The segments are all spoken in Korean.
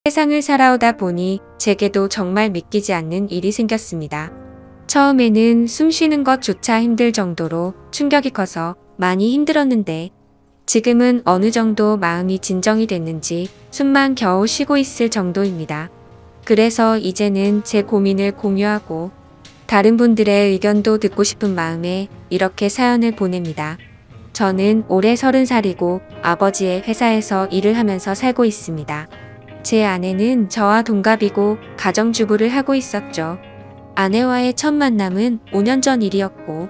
세상을 살아오다 보니 제게도 정말 믿기지 않는 일이 생겼습니다. 처음에는 숨 쉬는 것조차 힘들 정도로 충격이 커서 많이 힘들었는데 지금은 어느 정도 마음이 진정이 됐는지 숨만 겨우 쉬고 있을 정도입니다. 그래서 이제는 제 고민을 공유하고 다른 분들의 의견도 듣고 싶은 마음에 이렇게 사연을 보냅니다. 저는 올해 30살이고 아버지의 회사에서 일을 하면서 살고 있습니다. 제 아내는 저와 동갑이고 가정주부를 하고 있었죠. 아내와의 첫 만남은 5년 전 일이었고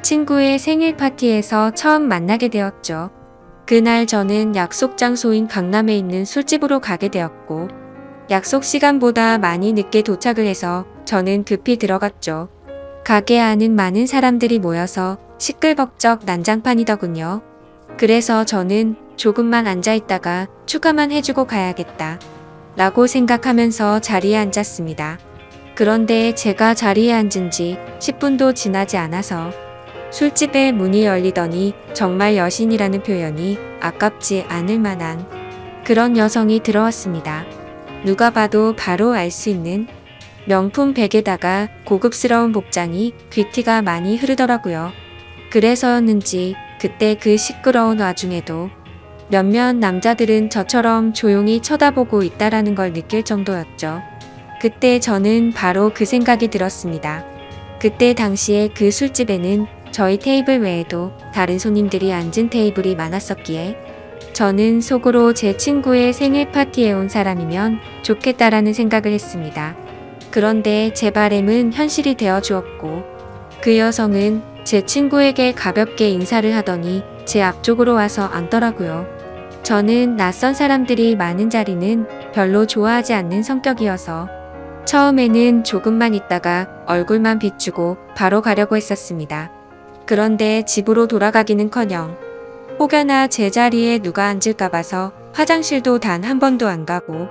친구의 생일 파티에서 처음 만나게 되었죠. 그날 저는 약속 장소인 강남에 있는 술집으로 가게 되었고 약속 시간보다 많이 늦게 도착을 해서 저는 급히 들어갔죠. 가게 안은 많은 사람들이 모여서 시끌벅적 난장판이더군요. 그래서 저는 조금만 앉아있다가 추가만 해주고 가야겠다 라고 생각하면서 자리에 앉았습니다. 그런데 제가 자리에 앉은 지 10분도 지나지 않아서 술집의 문이 열리더니 정말 여신이라는 표현이 아깝지 않을 만한 그런 여성이 들어왔습니다. 누가 봐도 바로 알 수 있는 명품 백에다가 고급스러운 복장이 귀티가 많이 흐르더라고요. 그래서였는지 그때 그 시끄러운 와중에도 몇몇 남자들은 저처럼 조용히 쳐다보고 있다라는 걸 느낄 정도였죠. 그때 저는 바로 그 생각이 들었습니다. 그때 당시에 그 술집에는 저희 테이블 외에도 다른 손님들이 앉은 테이블이 많았었기에 저는 속으로 제 친구의 생일 파티에 온 사람이면 좋겠다라는 생각을 했습니다. 그런데 제 바람은 현실이 되어 주었고 그 여성은 제 친구에게 가볍게 인사를 하더니 제 앞쪽으로 와서 앉더라고요. 저는 낯선 사람들이 많은 자리는 별로 좋아하지 않는 성격이어서 처음에는 조금만 있다가 얼굴만 비추고 바로 가려고 했었습니다. 그런데 집으로 돌아가기는커녕 혹여나 제 자리에 누가 앉을까 봐서 화장실도 단 한 번도 안 가고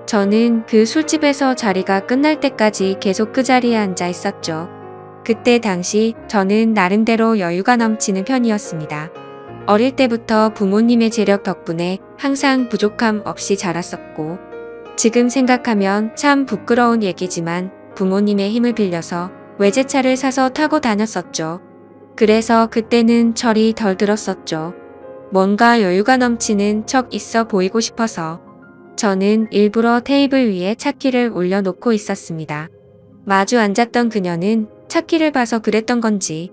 저는 그 술집에서 자리가 끝날 때까지 계속 그 자리에 앉아 있었죠. 그때 당시 저는 나름대로 여유가 넘치는 편이었습니다. 어릴 때부터 부모님의 재력 덕분에 항상 부족함 없이 자랐었고 지금 생각하면 참 부끄러운 얘기지만 부모님의 힘을 빌려서 외제차를 사서 타고 다녔었죠. 그래서 그때는 철이 덜 들었었죠. 뭔가 여유가 넘치는 척 있어 보이고 싶어서 저는 일부러 테이블 위에 차키를 올려놓고 있었습니다. 마주 앉았던 그녀는 차키를 봐서 그랬던 건지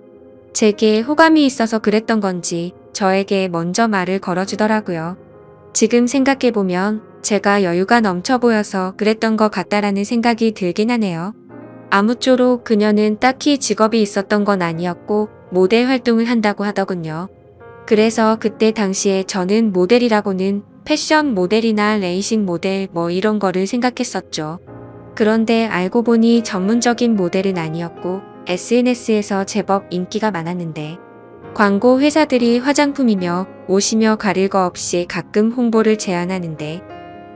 제게 호감이 있어서 그랬던 건지 저에게 먼저 말을 걸어주더라고요. 지금 생각해보면 제가 여유가 넘쳐 보여서 그랬던 것 같다라는 생각이 들긴 하네요. 아무쪼록 그녀는 딱히 직업이 있었던 건 아니었고 모델 활동을 한다고 하더군요. 그래서 그때 당시에 저는 모델이라고는 패션 모델이나 레이싱 모델 뭐 이런 거를 생각했었죠. 그런데 알고 보니 전문적인 모델은 아니었고 SNS에서 제법 인기가 많았는데 광고 회사들이 화장품이며 옷이며 가릴 거 없이 가끔 홍보를 제안하는데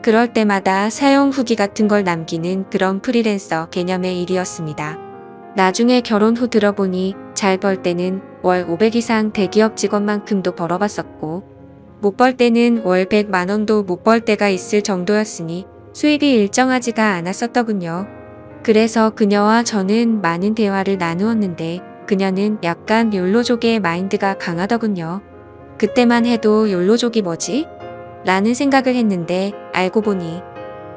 그럴 때마다 사용 후기 같은 걸 남기는 그런 프리랜서 개념의 일이었습니다. 나중에 결혼 후 들어보니 잘 벌 때는 월 500 이상 대기업 직원만큼도 벌어봤었고 못 벌 때는 월 100만 원도 못 벌 때가 있을 정도였으니 수입이 일정하지가 않았었더군요. 그래서 그녀와 저는 많은 대화를 나누었는데 그녀는 약간 욜로족의 마인드가 강하더군요. 그때만 해도 욜로족이 뭐지? 라는 생각을 했는데 알고 보니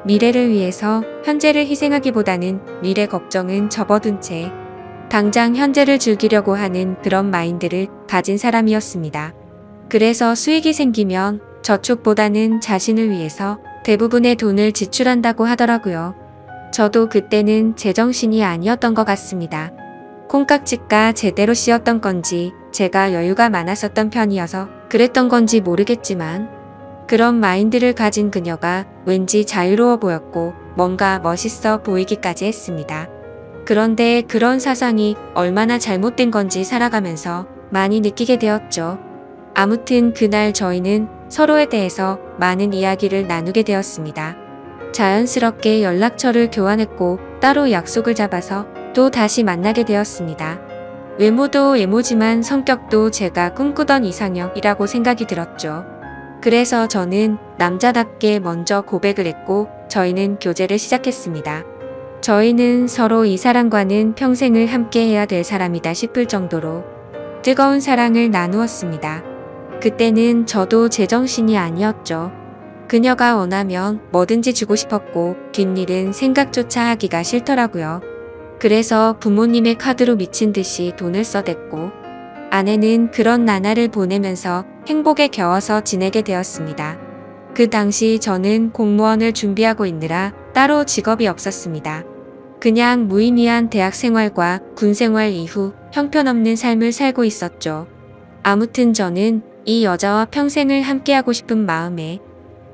미래를 위해서 현재를 희생하기보다는 미래 걱정은 접어둔 채 당장 현재를 즐기려고 하는 그런 마인드를 가진 사람이었습니다. 그래서 수익이 생기면 저축보다는 자신을 위해서 대부분의 돈을 지출한다고 하더라고요. 저도 그때는 제정신이 아니었던 것 같습니다. 콩깍지가 제대로 씌었던 건지 제가 여유가 많았었던 편이어서 그랬던 건지 모르겠지만 그런 마인드를 가진 그녀가 왠지 자유로워 보였고 뭔가 멋있어 보이기까지 했습니다. 그런데 그런 사상이 얼마나 잘못된 건지 살아가면서 많이 느끼게 되었죠. 아무튼 그날 저희는 서로에 대해서 많은 이야기를 나누게 되었습니다. 자연스럽게 연락처를 교환했고 따로 약속을 잡아서 또 다시 만나게 되었습니다. 외모도 외모지만 성격도 제가 꿈꾸던 이상형이라고 생각이 들었죠. 그래서 저는 남자답게 먼저 고백을 했고 저희는 교제를 시작했습니다. 저희는 서로 이 사람과는 평생을 함께 해야 될 사람이다 싶을 정도로 뜨거운 사랑을 나누었습니다. 그때는 저도 제정신이 아니었죠. 그녀가 원하면 뭐든지 주고 싶었고 뒷일은 생각조차 하기가 싫더라고요. 그래서 부모님의 카드로 미친 듯이 돈을 써댔고 아내는 그런 나날을 보내면서 행복에 겨워서 지내게 되었습니다. 그 당시 저는 공무원을 준비하고 있느라 따로 직업이 없었습니다. 그냥 무의미한 대학 생활과 군 생활 이후 형편없는 삶을 살고 있었죠. 아무튼 저는 이 여자와 평생을 함께하고 싶은 마음에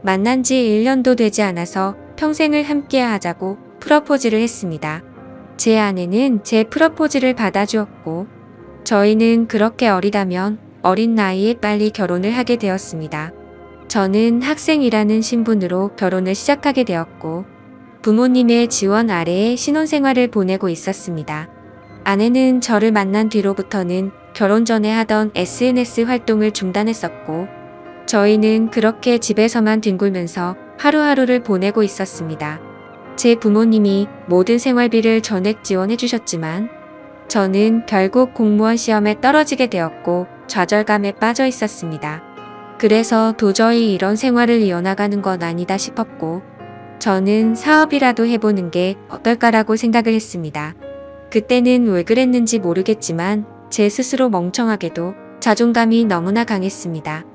만난 지 1년도 되지 않아서 평생을 함께 하자고 프러포즈를 했습니다. 제 아내는 제 프러포즈를 받아주었고 저희는 그렇게 어리다면 어린 나이에 빨리 결혼을 하게 되었습니다. 저는 학생이라는 신분으로 결혼을 시작하게 되었고 부모님의 지원 아래에 신혼생활을 보내고 있었습니다. 아내는 저를 만난 뒤로부터는 결혼 전에 하던 SNS 활동을 중단했었고 저희는 그렇게 집에서만 뒹굴면서 하루하루를 보내고 있었습니다. 제 부모님이 모든 생활비를 전액 지원해 주셨지만 저는 결국 공무원 시험에 떨어지게 되었고 좌절감에 빠져 있었습니다. 그래서 도저히 이런 생활을 이어나가는 건 아니다 싶었고 저는 사업이라도 해보는 게 어떨까라고 생각을 했습니다. 그때는 왜 그랬는지 모르겠지만 제 스스로 멍청하게도 자존감이 너무나 강했습니다.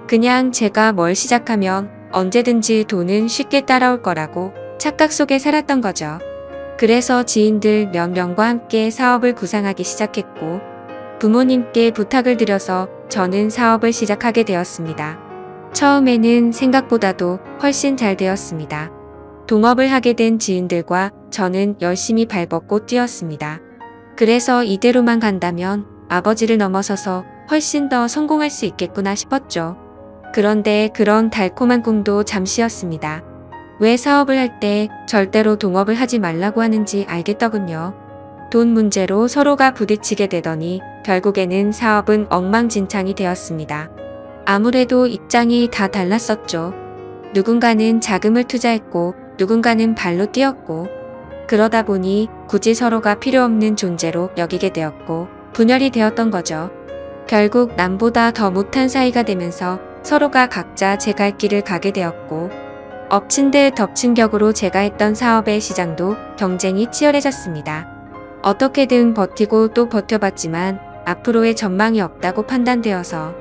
그냥 제가 뭘 시작하면 언제든지 돈은 쉽게 따라올 거라고 착각 속에 살았던 거죠. 그래서 지인들 몇 명과 함께 사업을 구상하기 시작했고 부모님께 부탁을 드려서 저는 사업을 시작하게 되었습니다. 처음에는 생각보다도 훨씬 잘 되었습니다. 동업을 하게 된 지인들과 저는 열심히 발벗고 뛰었습니다. 그래서 이대로만 간다면 아버지를 넘어서서 훨씬 더 성공할 수 있겠구나 싶었죠. 그런데 그런 달콤한 꿈도 잠시였습니다. 왜 사업을 할 때 절대로 동업을 하지 말라고 하는지 알겠더군요. 돈 문제로 서로가 부딪히게 되더니 결국에는 사업은 엉망진창이 되었습니다. 아무래도 입장이 다 달랐었죠. 누군가는 자금을 투자했고 누군가는 발로 뛰었고 그러다 보니 굳이 서로가 필요 없는 존재로 여기게 되었고 분열이 되었던 거죠. 결국 남보다 더 못한 사이가 되면서 서로가 각자 제 갈 길을 가게 되었고 엎친 데 덮친 격으로 제가 했던 사업의 시장도 경쟁이 치열해졌습니다. 어떻게든 버티고 또 버텨봤지만 앞으로의 전망이 없다고 판단되어서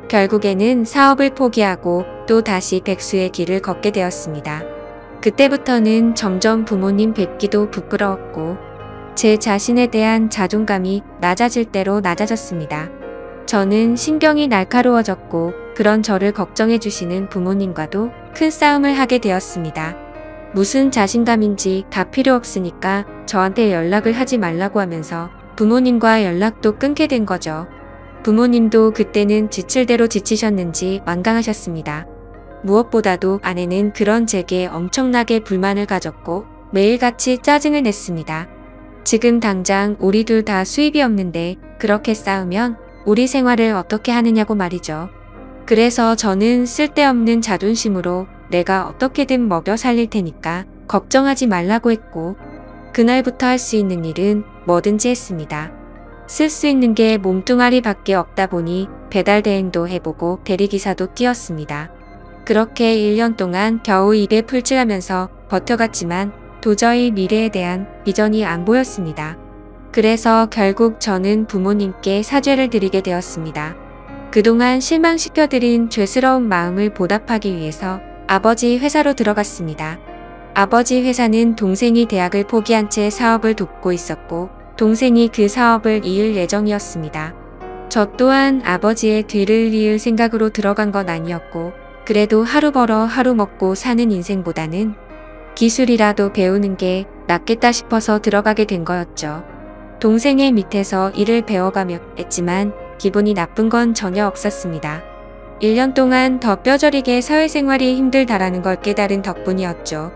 결국에는 사업을 포기하고 또 다시 백수의 길을 걷게 되었습니다. 그때부터는 점점 부모님 뵙기도 부끄러웠고 제 자신에 대한 자존감이 낮아질 대로 낮아졌습니다. 저는 신경이 날카로워졌고 그런 저를 걱정해 주시는 부모님과도 큰 싸움을 하게 되었습니다. 무슨 자신감인지 다 필요 없으니까 저한테 연락을 하지 말라고 하면서 부모님과 연락도 끊게 된 거죠. 부모님도 그때는 지칠 대로 지치셨는지 완강하셨습니다. 무엇보다도 아내는 그런 제게 엄청나게 불만을 가졌고 매일같이 짜증을 냈습니다. 지금 당장 우리 둘 다 수입이 없는데 그렇게 싸우면 우리 생활을 어떻게 하느냐고 말이죠. 그래서 저는 쓸데없는 자존심으로 내가 어떻게든 먹여 살릴 테니까 걱정하지 말라고 했고 그날부터 할 수 있는 일은 뭐든지 했습니다. 쓸 수 있는 게 몸뚱아리밖에 없다 보니 배달 대행도 해보고 대리기사도 뛰었습니다. 그렇게 1년 동안 겨우 입에 풀칠하면서 버텨갔지만 도저히 미래에 대한 비전이 안 보였습니다. 그래서 결국 저는 부모님께 사죄를 드리게 되었습니다. 그동안 실망시켜드린 죄스러운 마음을 보답하기 위해서 아버지 회사로 들어갔습니다. 아버지 회사는 동생이 대학을 포기한 채 사업을 돕고 있었고 동생이 그 사업을 이을 예정이었습니다. 저 또한 아버지의 뒤를 이을 생각으로 들어간 건 아니었고 그래도 하루 벌어 하루 먹고 사는 인생보다는 기술이라도 배우는 게 낫겠다 싶어서 들어가게 된 거였죠. 동생의 밑에서 일을 배워가며 했지만 기분이 나쁜 건 전혀 없었습니다. 1년 동안 더 뼈저리게 사회생활이 힘들다라는 걸 깨달은 덕분이었죠.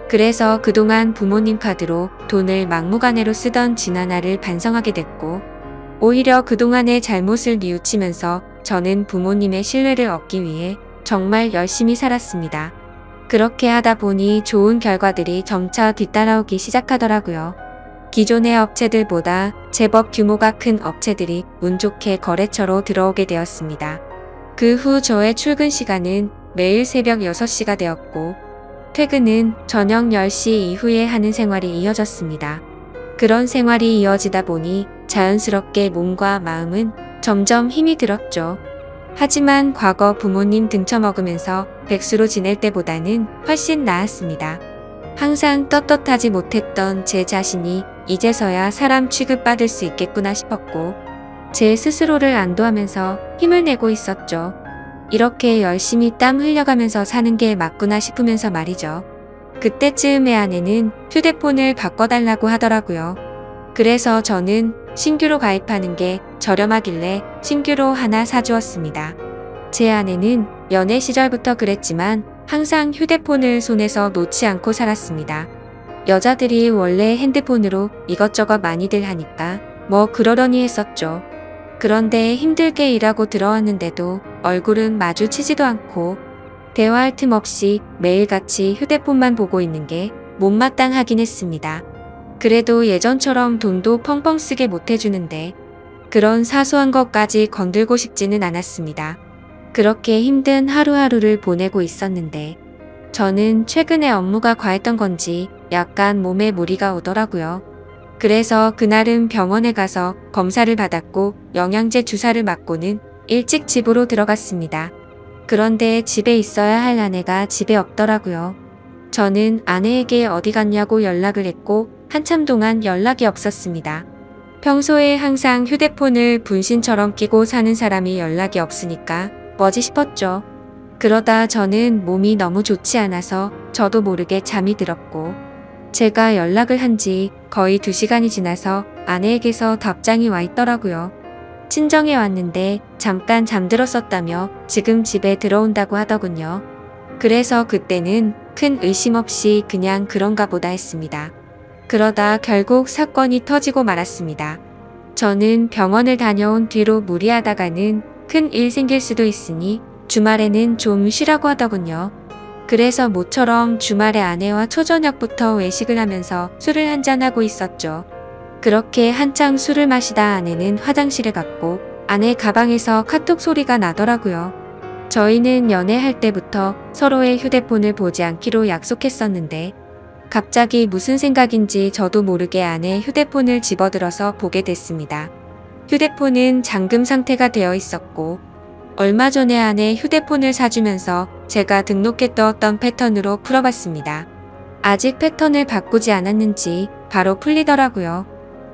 그래서 그동안 부모님 카드로 돈을 막무가내로 쓰던 지난해를 반성하게 됐고 오히려 그동안의 잘못을 뉘우치면서 저는 부모님의 신뢰를 얻기 위해 정말 열심히 살았습니다. 그렇게 하다 보니 좋은 결과들이 점차 뒤따라오기 시작하더라고요. 기존의 업체들보다 제법 규모가 큰 업체들이 운 좋게 거래처로 들어오게 되었습니다. 그 후 저의 출근 시간은 매일 새벽 6시가 되었고 퇴근은 저녁 10시 이후에 하는 생활이 이어졌습니다. 그런 생활이 이어지다 보니 자연스럽게 몸과 마음은 점점 힘이 들었죠. 하지만 과거 부모님 등쳐먹으면서 백수로 지낼 때보다는 훨씬 나았습니다. 항상 떳떳하지 못했던 제 자신이 이제서야 사람 취급받을 수 있겠구나 싶었고 제 스스로를 안도하면서 힘을 내고 있었죠. 이렇게 열심히 땀 흘려가면서 사는 게 맞구나 싶으면서 말이죠. 그때쯤에 아내는 휴대폰을 바꿔달라고 하더라고요. 그래서 저는 신규로 가입하는 게 저렴하길래 신규로 하나 사주었습니다. 제 아내는 연애 시절부터 그랬지만 항상 휴대폰을 손에서 놓지 않고 살았습니다. 여자들이 원래 핸드폰으로 이것저것 많이들 하니까 뭐 그러려니 했었죠. 그런데 힘들게 일하고 들어왔는데도 얼굴은 마주치지도 않고 대화할 틈 없이 매일같이 휴대폰만 보고 있는 게 못마땅하긴 했습니다. 그래도 예전처럼 돈도 펑펑 쓰게 못해주는데 그런 사소한 것까지 건들고 싶지는 않았습니다. 그렇게 힘든 하루하루를 보내고 있었는데 저는 최근에 업무가 과했던 건지 약간 몸에 무리가 오더라고요. 그래서 그날은 병원에 가서 검사를 받았고 영양제 주사를 맞고는 일찍 집으로 들어갔습니다. 그런데 집에 있어야 할 아내가 집에 없더라고요. 저는 아내에게 어디 갔냐고 연락을 했고 한참 동안 연락이 없었습니다. 평소에 항상 휴대폰을 분신처럼 끼고 사는 사람이 연락이 없으니까 뭐지 싶었죠. 그러다 저는 몸이 너무 좋지 않아서 저도 모르게 잠이 들었고 제가 연락을 한 지 거의 2시간이 지나서 아내에게서 답장이 와 있더라고요. 친정에 왔는데 잠깐 잠들었었다며 지금 집에 들어온다고 하더군요. 그래서 그때는 큰 의심 없이 그냥 그런가 보다 했습니다. 그러다 결국 사건이 터지고 말았습니다. 저는 병원을 다녀온 뒤로 무리하다가는 큰 일 생길 수도 있으니 주말에는 좀 쉬라고 하더군요. 그래서 모처럼 주말에 아내와 초저녁부터 외식을 하면서 술을 한잔하고 있었죠. 그렇게 한창 술을 마시다 아내는 화장실에 갔고 아내 가방에서 카톡 소리가 나더라고요. 저희는 연애할 때부터 서로의 휴대폰을 보지 않기로 약속했었는데 갑자기 무슨 생각인지 저도 모르게 아내의 휴대폰을 집어들어서 보게 됐습니다. 휴대폰은 잠금 상태가 되어 있었고 얼마 전에 아내 휴대폰을 사주면서 제가 등록해 두었던 패턴으로 풀어봤습니다. 아직 패턴을 바꾸지 않았는지 바로 풀리더라고요.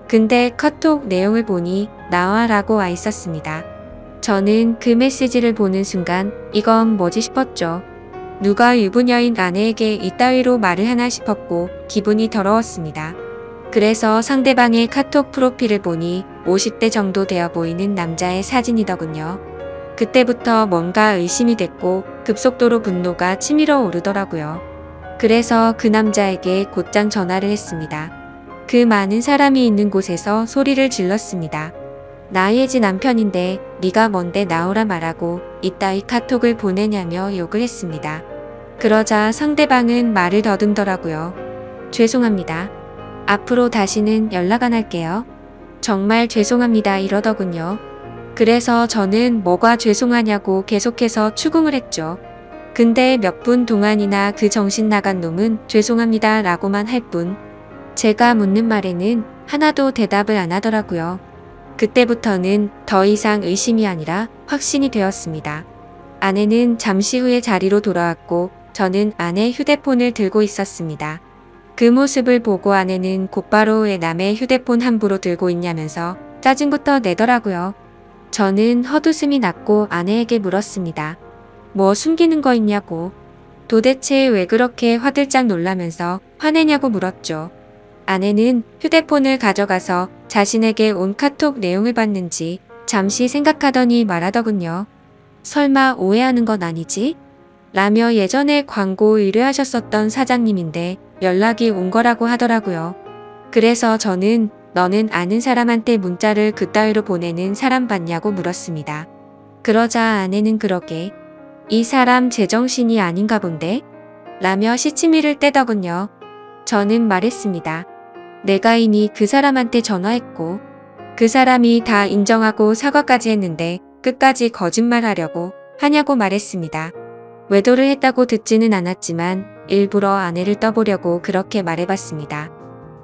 근데 카톡 내용을 보니 나와라고 와 있었습니다. 저는 그 메시지를 보는 순간 이건 뭐지 싶었죠. 누가 유부녀인 아내에게 이따위로 말을 하나 싶었고 기분이 더러웠습니다. 그래서 상대방의 카톡 프로필을 보니 50대 정도 되어 보이는 남자의 사진이더군요. 그때부터 뭔가 의심이 됐고 급속도로 분노가 치밀어 오르더라고요. 그래서 그 남자에게 곧장 전화를 했습니다. 그 많은 사람이 있는 곳에서 소리를 질렀습니다. 나의 지 남편인데 네가 뭔데 나오라 말하고 이따위 카톡을 보내냐며 욕을 했습니다. 그러자 상대방은 말을 더듬더라고요. 죄송합니다. 앞으로 다시는 연락 안 할게요. 정말 죄송합니다 이러더군요. 그래서 저는 뭐가 죄송하냐고 계속해서 추궁을 했죠. 근데 몇 분 동안이나 그 정신 나간 놈은 죄송합니다 라고만 할 뿐 제가 묻는 말에는 하나도 대답을 안 하더라고요. 그때부터는 더 이상 의심이 아니라 확신이 되었습니다. 아내는 잠시 후에 자리로 돌아왔고 저는 아내 휴대폰을 들고 있었습니다. 그 모습을 보고 아내는 곧바로 왜 남의 휴대폰 함부로 들고 있냐면서 짜증부터 내더라고요. 저는 헛웃음이 났고 아내에게 물었습니다. 뭐 숨기는 거 있냐고. 도대체 왜 그렇게 화들짝 놀라면서 화내냐고 물었죠. 아내는 휴대폰을 가져가서 자신에게 온 카톡 내용을 봤는지 잠시 생각하더니 말하더군요. 설마 오해하는 건 아니지? 라며 예전에 광고 의뢰하셨었던 사장님인데 연락이 온 거라고 하더라고요. 그래서 저는 너는 아는 사람한테 문자를 그따위로 보내는 사람 봤냐고 물었습니다. 그러자 아내는 그러게 이 사람 제정신이 아닌가 본데? 라며 시치미를 떼더군요. 저는 말했습니다. 내가 이미 그 사람한테 전화했고 그 사람이 다 인정하고 사과까지 했는데 끝까지 거짓말하려고 하냐고 말했습니다. 외도를 했다고 듣지는 않았지만 일부러 아내를 떠보려고 그렇게 말해봤습니다.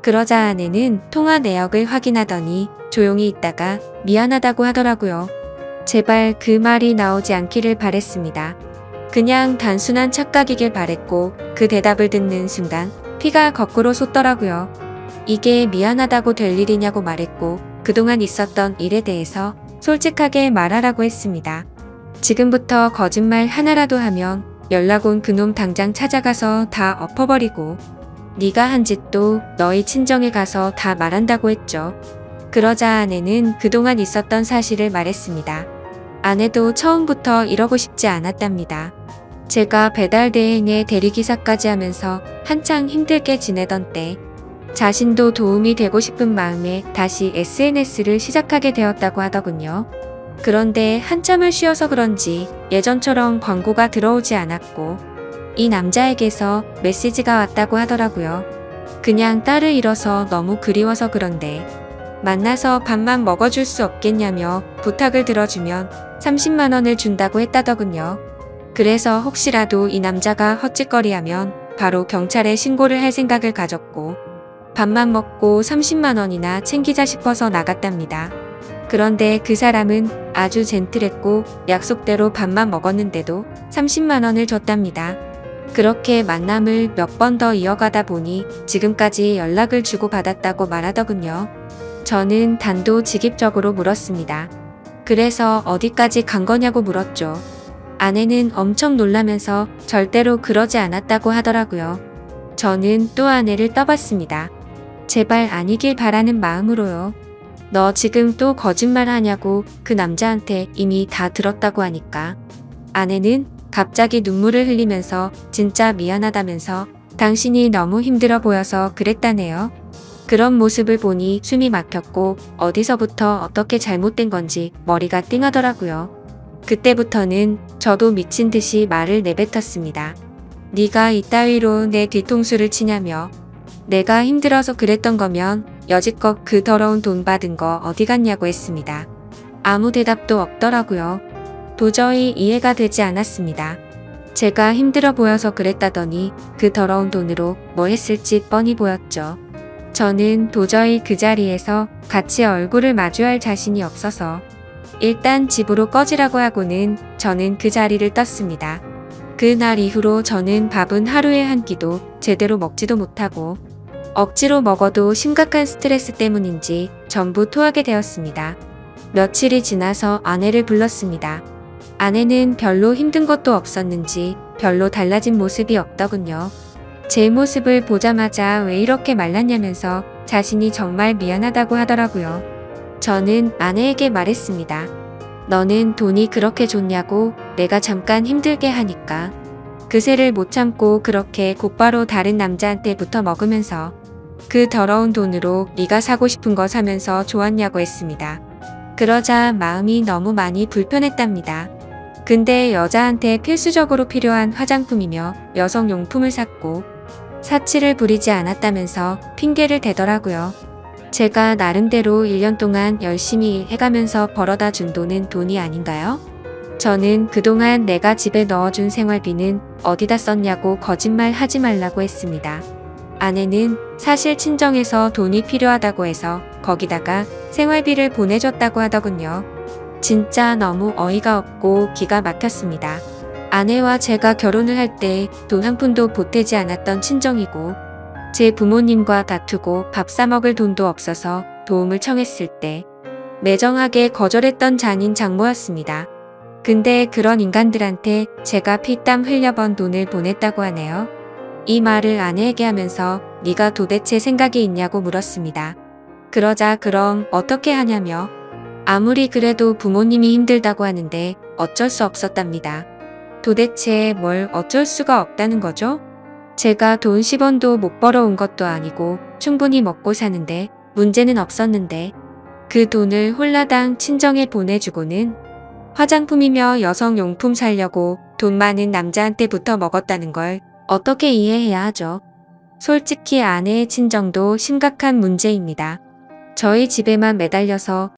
그러자 아내는 통화 내역을 확인하더니 조용히 있다가 미안하다고 하더라고요. 제발 그 말이 나오지 않기를 바랬습니다. 그냥 단순한 착각이길 바랬고 그 대답을 듣는 순간 피가 거꾸로 솟더라고요. 이게 미안하다고 될 일이냐고 말했고 그동안 있었던 일에 대해서 솔직하게 말하라고 했습니다. 지금부터 거짓말 하나라도 하면 연락 온 그놈 당장 찾아가서 다 엎어버리고 네가 한 짓도 너희 친정에 가서 다 말한다고 했죠. 그러자 아내는 그동안 있었던 사실을 말했습니다. 아내도 처음부터 이러고 싶지 않았답니다. 제가 배달 대행에 대리기사까지 하면서 한창 힘들게 지내던 때 자신도 도움이 되고 싶은 마음에 다시 SNS를 시작하게 되었다고 하더군요. 그런데 한참을 쉬어서 그런지 예전처럼 광고가 들어오지 않았고 이 남자에게서 메시지가 왔다고 하더라고요. 그냥 딸을 잃어서 너무 그리워서 그런데 만나서 밥만 먹어줄 수 없겠냐며 부탁을 들어주면 30만 원을 준다고 했다더군요. 그래서 혹시라도 이 남자가 헛짓거리하면 바로 경찰에 신고를 할 생각을 가졌고 밥만 먹고 30만 원이나 챙기자 싶어서 나갔답니다. 그런데 그 사람은 아주 젠틀했고 약속대로 밥만 먹었는데도 30만 원을 줬답니다. 그렇게 만남을 몇 번 더 이어가다 보니 지금까지 연락을 주고받았다고 말하더군요. 저는 단도직입적으로 물었습니다. 그래서 어디까지 간 거냐고 물었죠. 아내는 엄청 놀라면서 절대로 그러지 않았다고 하더라고요. 저는 또 아내를 떠봤습니다. 제발 아니길 바라는 마음으로요. 너 지금 또 거짓말 하냐고 그 남자한테 이미 다 들었다고 하니까. 아내는 갑자기 눈물을 흘리면서 진짜 미안하다면서 당신이 너무 힘들어 보여서 그랬다네요. 그런 모습을 보니 숨이 막혔고 어디서부터 어떻게 잘못된 건지 머리가 띵하더라고요. 그때부터는 저도 미친 듯이 말을 내뱉었습니다. 네가 이따위로 내 뒤통수를 치냐며. 내가 힘들어서 그랬던 거면 여지껏 그 더러운 돈 받은 거 어디 갔냐고 했습니다. 아무 대답도 없더라고요. 도저히 이해가 되지 않았습니다. 제가 힘들어 보여서 그랬다더니 그 더러운 돈으로 뭐 했을지 뻔히 보였죠. 저는 도저히 그 자리에서 같이 얼굴을 마주할 자신이 없어서 일단 집으로 꺼지라고 하고는 저는 그 자리를 떴습니다. 그날 이후로 저는 밥은 하루에 한 끼도 제대로 먹지도 못하고 억지로 먹어도 심각한 스트레스 때문인지 전부 토하게 되었습니다. 며칠이 지나서 아내를 불렀습니다. 아내는 별로 힘든 것도 없었는지 별로 달라진 모습이 없더군요. 제 모습을 보자마자 왜 이렇게 말랐냐면서 자신이 정말 미안하다고 하더라고요. 저는 아내에게 말했습니다. 너는 돈이 그렇게 좋냐고 내가 잠깐 힘들게 하니까. 그새를 못 참고 그렇게 곧바로 다른 남자한테 붙어 먹으면서 그 더러운 돈으로 네가 사고 싶은 거 사면서 좋았냐고 했습니다. 그러자 마음이 너무 많이 불편했답니다. 근데 여자한테 필수적으로 필요한 화장품이며 여성용품을 샀고 사치를 부리지 않았다면서 핑계를 대더라고요. 제가 나름대로 1년 동안 열심히 해가면서 벌어다 준 돈은 돈이 아닌가요? 저는 그동안 내가 집에 넣어준 생활비는 어디다 썼냐고 거짓말 하지 말라고 했습니다. 아내는 사실 친정에서 돈이 필요하다고 해서 거기다가 생활비를 보내줬다고 하더군요. 진짜 너무 어이가 없고 기가 막혔습니다. 아내와 제가 결혼을 할 때 돈 한 푼도 보태지 않았던 친정이고 제 부모님과 다투고 밥 사 먹을 돈도 없어서 도움을 청했을 때 매정하게 거절했던 장인 장모였습니다. 근데 그런 인간들한테 제가 피땀 흘려번 돈을 보냈다고 하네요. 이 말을 아내에게 하면서 네가 도대체 생각이 있냐고 물었습니다. 그러자 그럼 어떻게 하냐며 아무리 그래도 부모님이 힘들다고 하는데 어쩔 수 없었답니다. 도대체 뭘 어쩔 수가 없다는 거죠? 제가 돈 10원도 못 벌어온 것도 아니고 충분히 먹고 사는데 문제는 없었는데 그 돈을 홀라당 친정에 보내주고는 화장품이며 여성용품 사려고 돈 많은 남자한테 붙어 먹었다는 걸 어떻게 이해해야 하죠? 솔직히 아내의 친정도 심각한 문제입니다. 저희 집에만 매달려서